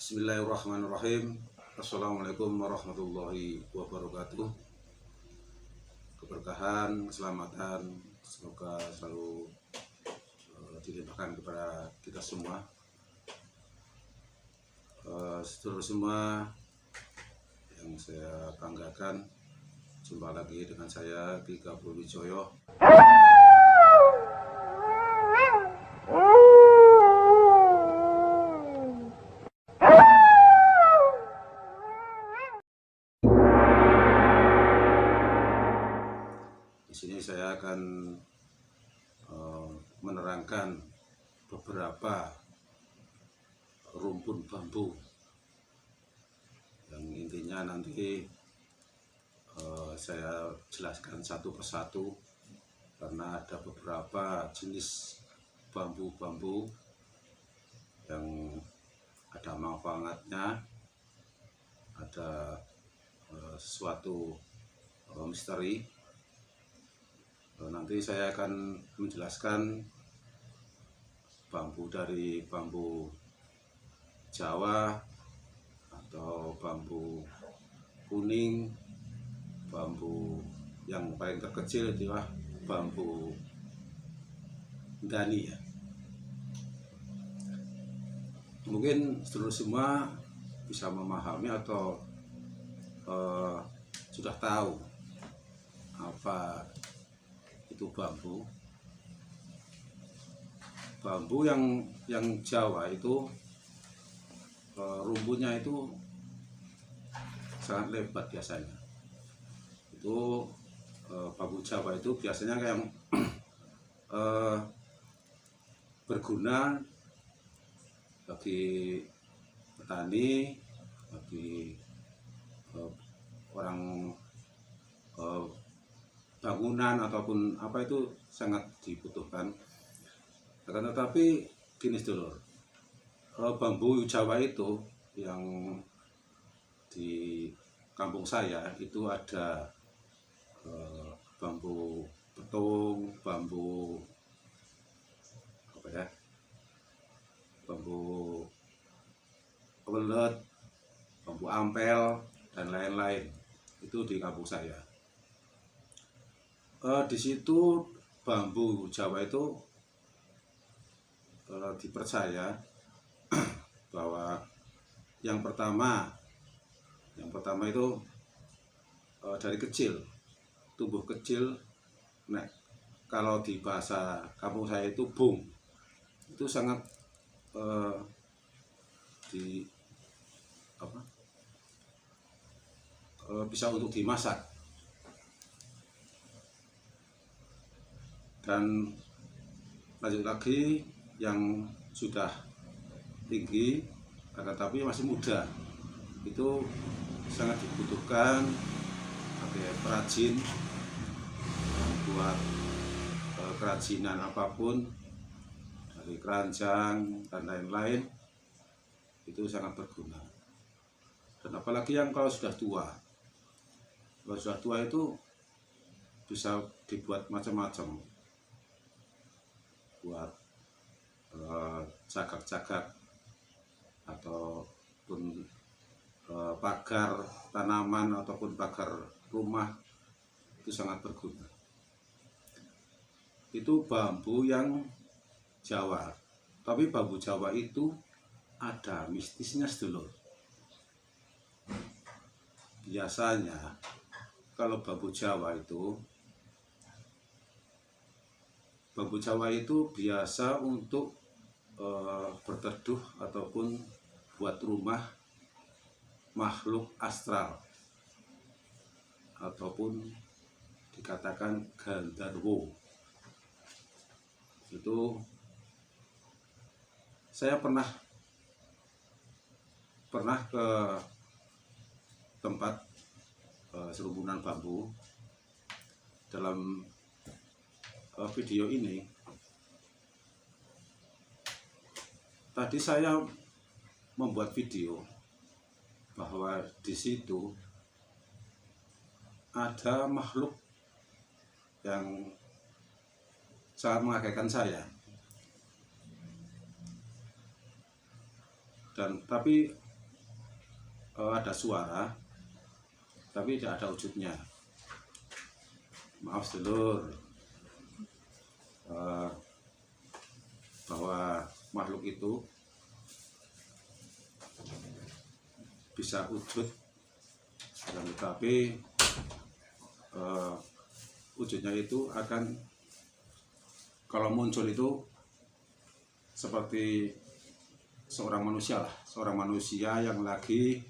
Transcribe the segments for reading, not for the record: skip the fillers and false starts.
Bismillahirrahmanirrahim. Assalamualaikum warahmatullahi wabarakatuh. Keberkahan, keselamatan semoga selalu dilimpahkan kepada kita semua. Seluruh semua yang saya banggakan, jumpa lagi dengan saya Kika Purwijoyo. Di sini saya akan menerangkan beberapa rumpun bambu yang intinya nanti saya jelaskan satu persatu karena ada beberapa jenis bambu-bambu yang ada manfaatnya, ada sesuatu misteri. Nanti saya akan menjelaskan bambu dari bambu Jawa atau bambu kuning, bambu yang paling terkecil itu bambu Dani ya. Mungkin seluruh semua bisa memahami atau sudah tahu apa itu bambu. Bambu yang Jawa itu rumputnya itu sangat lebat biasanya. Itu bambu Jawa itu biasanya kayak berguna bagi petani, bagi orang bangunan ataupun apa itu sangat dibutuhkan. Akan tetapi gini sedulur, bambu Jawa itu yang di kampung saya itu ada bambu petung, bambu apa ya, bambu welet, bambu ampel dan lain-lain. Itu di kampung saya. Di situ bambu Jawa itu dipercaya bahwa yang pertama itu dari kecil, tumbuh kecil. Nah, kalau di bahasa kampung saya itu bung, itu sangat bisa untuk dimasak. Dan lanjut lagi yang sudah tinggi tetapi masih muda, itu sangat dibutuhkan sebagai perajin buat kerajinan apapun, dari keranjang dan lain-lain. Itu sangat berguna. Dan apalagi yang kalau sudah tua itu bisa dibuat macam-macam, buat cagak-cagak ataupun pagar tanaman ataupun pagar rumah, itu sangat berguna. Itu bambu yang Jawa. Tapi bambu Jawa itu ada mistisnya sedulur. Biasanya kalau bambu Jawa itu biasa untuk berteduh ataupun buat rumah makhluk astral ataupun dikatakan Gandharwo. Itu saya pernah ke tempat serumbunan bambu. Dalam video ini tadi saya membuat video bahwa di situ ada makhluk yang sangat mengagetkan saya. Dan tapi ada suara tapi tidak ada wujudnya. Maaf sedulur, bahwa makhluk itu bisa wujud, tetapi wujudnya itu akan, kalau muncul itu seperti seorang manusia lah, seorang manusia yang lagi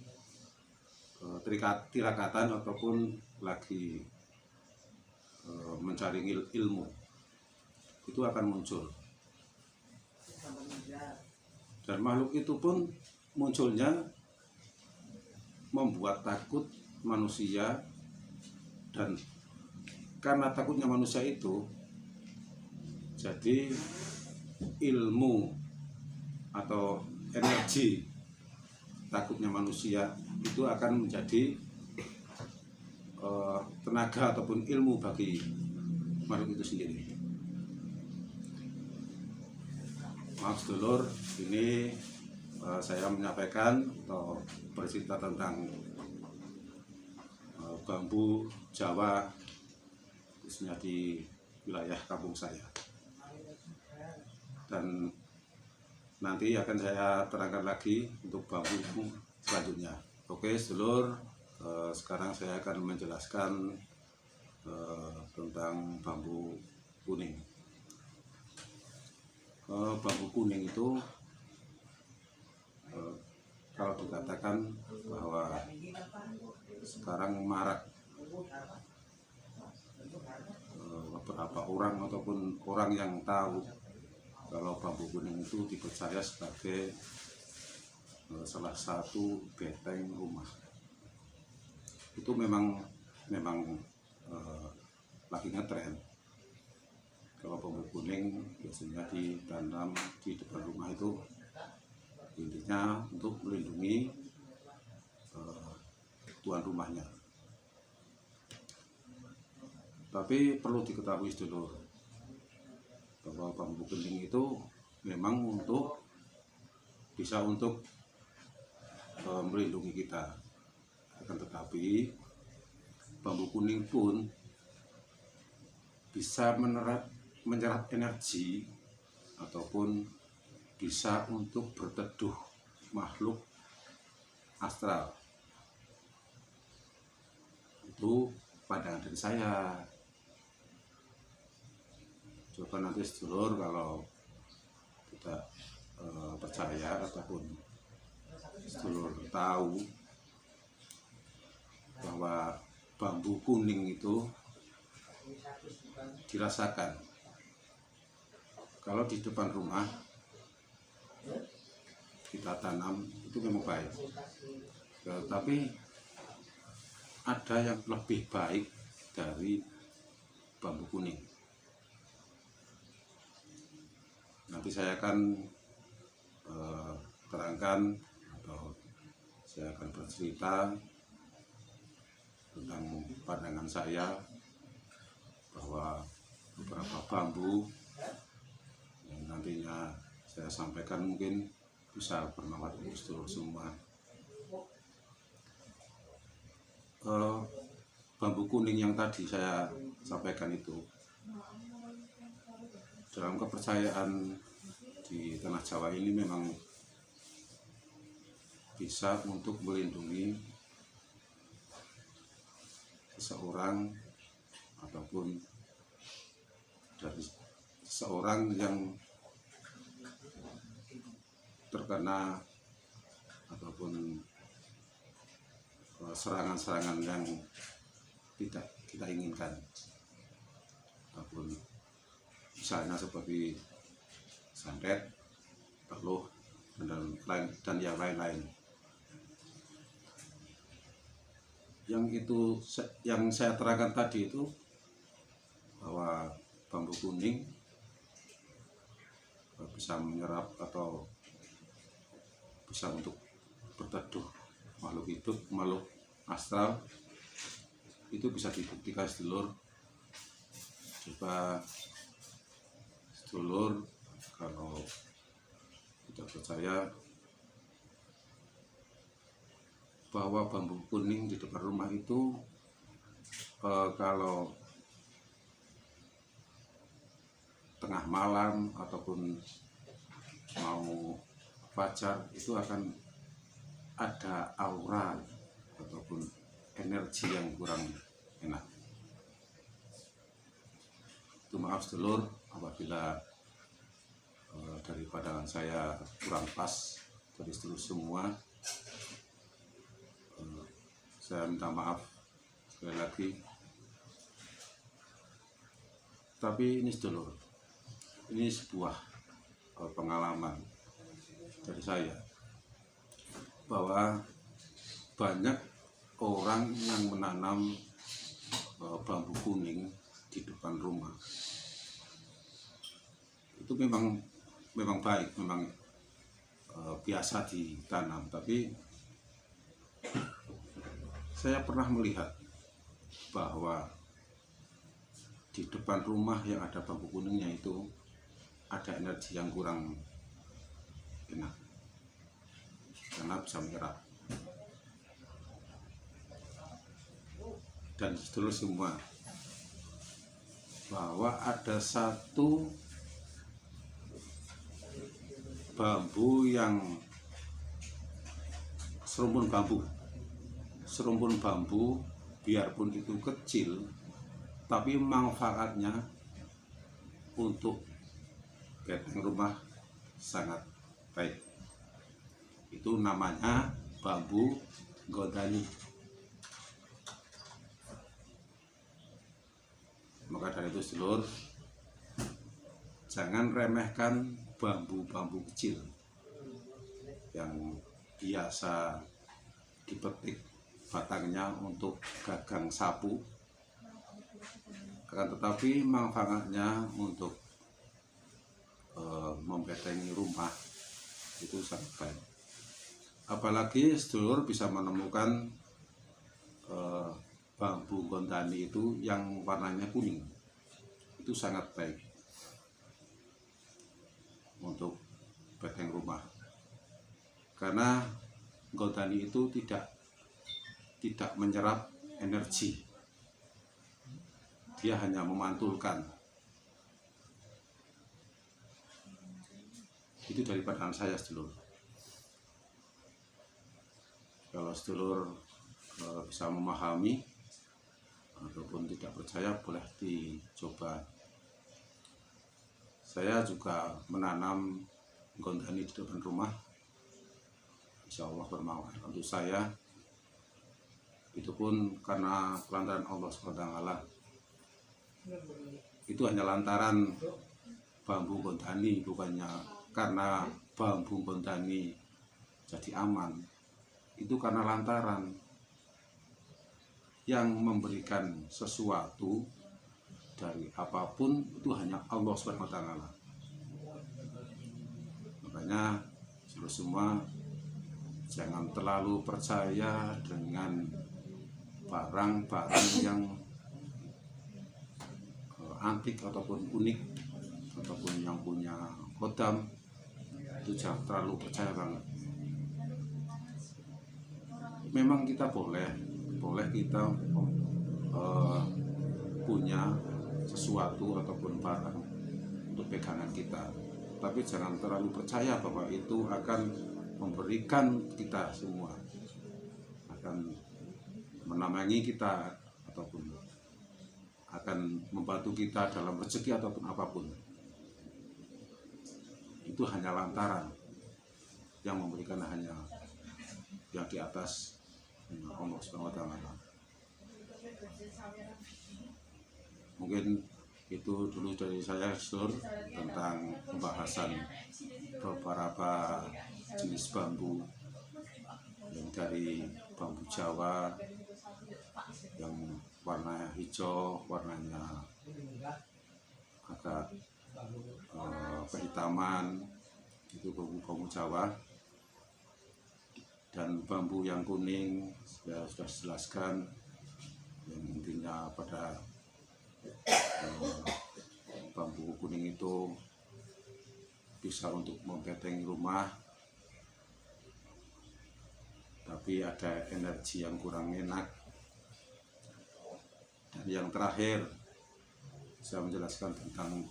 tirakatan ataupun lagi mencari ilmu, itu akan muncul. Dan makhluk itu pun munculnya membuat takut manusia, dan karena takutnya manusia itu, jadi ilmu atau energi takutnya manusia itu akan menjadi tenaga ataupun ilmu bagi makhluk itu sendiri. Maaf sedulur, ini saya menyampaikan atau bercerita tentang bambu Jawa, khususnya di wilayah kampung saya. Dan nanti akan saya terangkan lagi untuk bambu selanjutnya. Oke sedulur, sekarang saya akan menjelaskan tentang bambu kuning. Bambu kuning itu kalau dikatakan bahwa sekarang marak, beberapa orang ataupun orang yang tahu kalau bambu kuning itu dipercaya sebagai salah satu benteng rumah. Itu memang lagi ngetren. Kalau bambu kuning biasanya ditanam di depan rumah, itu intinya untuk melindungi tuan rumahnya. Tapi perlu diketahui sedulur bahwa bambu kuning itu memang bisa untuk melindungi kita. Akan tetapi bambu kuning pun bisa menyerap energi ataupun bisa untuk berteduh makhluk astral. Itu pandangan dari saya. Coba nanti sedulur kalau tidak percaya ataupun sedulur tahu bahwa bambu kuning itu dirasakan kalau di depan rumah kita tanam, itu memang baik. Tapi ada yang lebih baik dari bambu kuning. Nanti saya akan terangkan atau saya akan bercerita tentang pandangan saya bahwa beberapa bambu yang nantinya saya sampaikan mungkin bisa bermanfaat untuk seluruh semua. Bambu kuning yang tadi saya sampaikan itu, dalam kepercayaan di tanah Jawa ini memang bisa untuk melindungi seseorang ataupun dari seseorang yang terkena ataupun serangan-serangan yang tidak kita inginkan, ataupun misalnya seperti santet, peluh, dan yang lain-lain. Yang saya terangkan tadi itu bahwa bambu kuning bisa menyerap atau bisa untuk berteduh makhluk hidup, makhluk astral, itu bisa dibuktikan sedulur. Coba sedulur kalau tidak percaya, bahwa bambu kuning di depan rumah itu kalau tengah malam ataupun mau fajar itu akan ada aura ataupun energi yang kurang enak. Itu maaf sedulur apabila dari pandangan saya kurang pas dari sedulur semua. Saya minta maaf sekali lagi. Tapi ini sedulur, ini sebuah pengalaman dari saya bahwa banyak orang yang menanam bambu kuning di depan rumah. Itu memang baik, memang biasa ditanam, tapi saya pernah melihat bahwa di depan rumah yang ada bambu kuningnya itu ada energi yang kurang enak karena bisa menyerap. Dan sedulur semua, bahwa ada satu bambu yang serumpun bambu biarpun itu kecil tapi manfaatnya untuk benteng rumah sangat baik. Itu namanya bambu gondani. Maka dari itu sedulur, jangan remehkan bambu-bambu kecil yang biasa dipetik batangnya untuk gagang sapu, akan tetapi manfaatnya untuk membentengi rumah itu sangat baik. Apalagi sedulur bisa menemukan bambu gondani itu yang warnanya kuning, itu sangat baik untuk benteng rumah, karena gondani itu tidak menyerap energi, dia hanya memantulkan. Itu dari pandangan saya sedulur. Kalau sedulur bisa memahami ataupun tidak percaya, boleh dicoba. Saya juga menanam gondani di depan rumah, insya Allah bermanfaat untuk saya. Itu pun karena kelantaran Allah SWT. Itu hanya lantaran bambu gondani, bukannya karena bambu gondani jadi aman. Itu karena lantaran yang memberikan sesuatu dari apapun itu hanya Allah SWT. Makanya saudara semua, jangan terlalu percaya dengan barang-barang yang antik ataupun unik ataupun yang punya kodam. Itu jangan terlalu percaya banget. Memang kita boleh kita punya sesuatu ataupun barang untuk pegangan kita, tapi jangan terlalu percaya bahwa itu akan memberikan kita semua, akan menamangi kita ataupun akan membantu kita dalam rezeki ataupun apapun. Itu hanya lantaran yang memberikan hanya yang di atas, Allah SWT. Mungkin itu dulu dari saya, Sur, tentang pembahasan beberapa jenis bambu yang dari bambu Jawa yang warna hijau, warnanya agak kehitaman, itu bambu Jawa. Dan bambu yang kuning saya sudah jelaskan, yang intinya pada bambu kuning itu bisa untuk membentengi rumah, tapi ada energi yang kurang enak. Dan yang terakhir saya menjelaskan tentang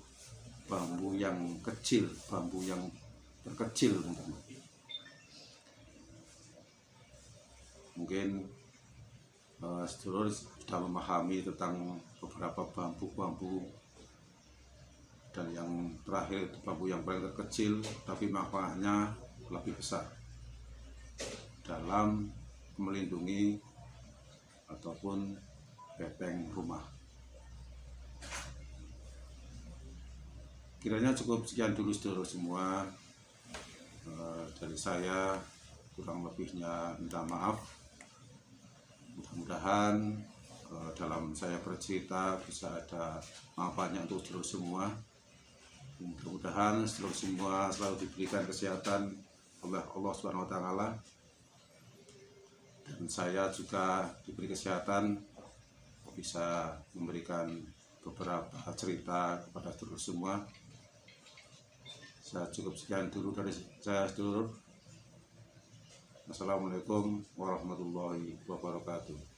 bambu yang kecil, bambu yang terkecil. Mungkin sedulur sudah memahami tentang beberapa bambu-bambu, dan yang terakhir itu bambu yang paling terkecil tapi manfaatnya lebih besar dalam melindungi ataupun benteng rumah. Kiranya cukup sekian dulu sedulur semua dari saya, kurang lebihnya minta maaf. Mudah-mudahan dalam saya bercerita bisa ada manfaatnya untuk sedulur semua. Mudah-mudahan sedulur semua selalu diberikan kesehatan oleh Allah Subhanahu wa taala, dan saya juga diberi kesehatan bisa memberikan beberapa cerita kepada sedulur semua. Saya cukup sekian dulu dari saya sedulur. Assalamualaikum warahmatullahi wabarakatuh.